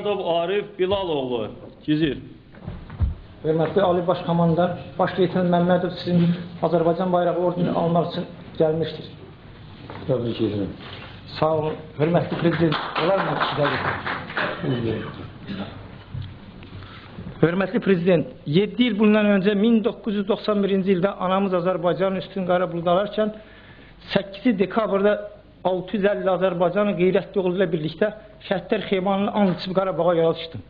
Arif Bilaloğlu, Gizir. Hörmətli Ali Baş Komandan, Baş Leytenant Məmmədov sizin Azərbaycan bayrağı ordunu almaq üçün gəlmişdir. Təbrik edirəm. Sağ olun. Hörmətli Prezident, olar mı sizə? Hörmətli Prezident, 7 il bundan öncə 1991-ci ildə anamız Azərbaycanın üstün qara buldalarkən 8 dekabrda 650 Azərbaycanın qeyrətli oğlu ilə birlikdə Şəhidlər Xeymanını and içib Qarabağa yola düşdüm.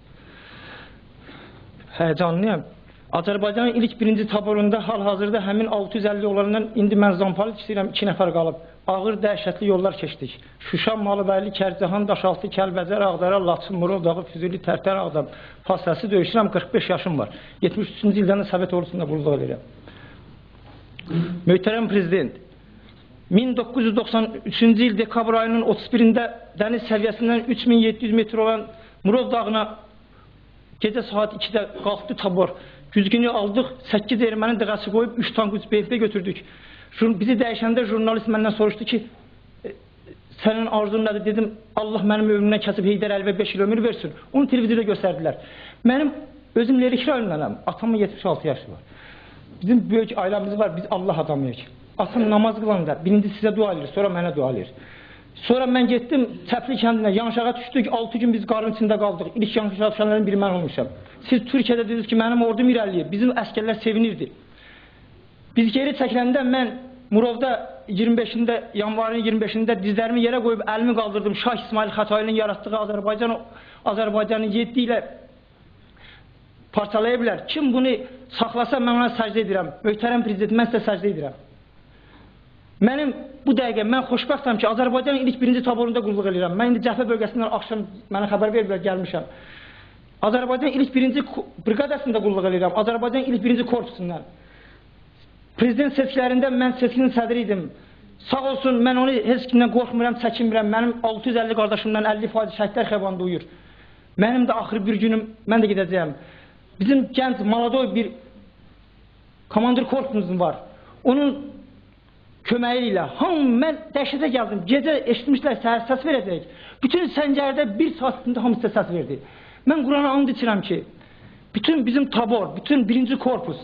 Həyəcanlıyam. Azərbaycanın ilk birinci taborunda hal-hazırda həmin 650 olanından indi mən Zampalı istəyirəm 2 nəfər qalıb. Ağır dəhşətli yollar keçdik. Şuşa, Malıbəyli, Kərcihan, Daşaltı, Kəlbəcər, Ağdara, Laçın, Murov dağı, Füzuli, Tərtər, Ağdam fasiləsiz döyüşürəm. 45 yaşım var. 73-cü ildən də Sovet ordusunda qulluq edirəm. Möhtərəm Prezident, 1993-cü il dekabr ayının 31-də dəniz səviyyəsindən 3700 metr olan Murov dağına gecə saat 2-də qalxdı tabor. Güzgünü aldıq, 8 erməni dığası qoyub 3 tank 3 BMP götürdük. Bizi dəyişəndə jurnalist məndən soruşdu ki, sənin arzun nədir? Dedim, Allah mənim ömrümdən kəsib Heydər Əliyə 5 il ömür versin. Onu televiziyada göstərdilər. Mənim özüm Lerikli rayonundanam, atamın 76 yaşı var. Bizim böyük ailəmiz var, biz Allah adamıyıq. Atam namaz qılanda birinci sizə dua edir, sonra mənə dua edir. Sonra mən getdim Çəpli kəndinə, Yanşağa düşdük, 6 gün biz qarın içində qaldıq. İlk Yanşağa düşənlərin biri mən olmuşam. Siz Türkiyədə dediniz ki, mənim ordum irəliyir, bizim əskərlər sevinirdi. Biz geri çəkiləndə mən Murovda 25-də, yanvarın 25-də dizlərimi yerə qoyub əlimi qaldırdım. Şah İsmail Xətailin yaratdığı Azərbaycanı 7 ilə parçalaya bilər. Kim bunu saxlasa mən ona səcdə edirəm. Möhtərəm Prezident, mən sizə səcdə edirəm. Mənim bu dəqiqə, mən xoşbəxtəm ki, Azərbaycanın ilk birinci taborunda qulluq edirəm. Mən indi Cəfə bölgəsindən axşam mənə xəbər veriblər, gəlmişəm. Azərbaycanın ilk birinci briqadasında qulluq edirəm. Azərbaycanın ilk birinci korpusundan. Prezident seçkilərində mən seçkinin sədri idim. Sağ olsun, mən onu heç kimdən qorxmuram, çəkinmirəm. Mənim 650 qardaşımdan 50% şəhidlər xeyabanda uyur. Mənim də axırı bir günüm, mən də gedəcəyəm. Bizim gənc, maladoy bir komandir korpusumuz var. Onun köməyi ilə, mən dəhşətə gəldim, gecə eşitmişlər, səhər səs verəcək. Bütün səncərdə bir saat içində hamısı səs verdi. Mən Qurana and içirəm ki, bütün bizim tabor, bütün birinci korpus,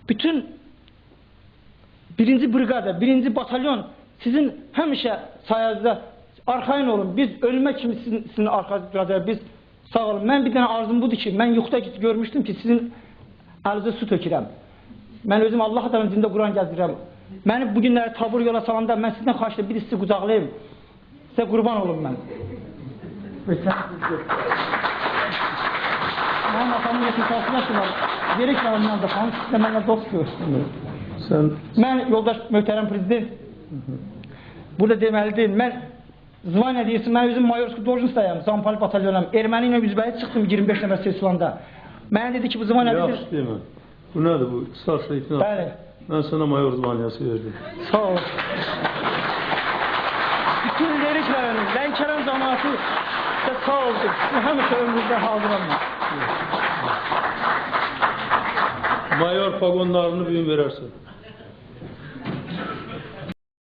bütün birinci briqada, birinci batalyon sizin həmişə sayənizdə arxayın olun. Biz ölmək kimi sizin arxanızda, biz sağ olun. Mən bir dənə arzum budur ki, mən yuxuda görmüşdüm ki, sizin əlinizə su tökürəm. Mən özüm Allah adamın dində Quran gəzdirəm. Məni bugünləri tabur yola salanda mən sizdən xahiş bir sizi qucaqlayayım. Sizə qurban olum mən. Mənim atamın 76 yaşı var. Gerek rayonundan da falan sizlə mənlə dost görsün. Mən yoldaş möhtərəm Prezident burada deməlidir. Mən Zvanya deyirsin, mən özüm Mayorski Dojinstayam, Zampali batalyonam. Erməni ilə üzbəyə çıxdım 25 nəfər seçilanda. Mənə dedi ki, bu Zvanya deyir. Yaxşı demə. Bu nədir bu? Qısas leytenant. Bəli. Mən sana mayor zvanyası verdim. Sağ ol. Bütün Lerik rayonu, Lənkəran cəmaatı sağ oldu. Həmişə ömrümüzdə hazıram. Mayor pagonlarını bugün verərsin.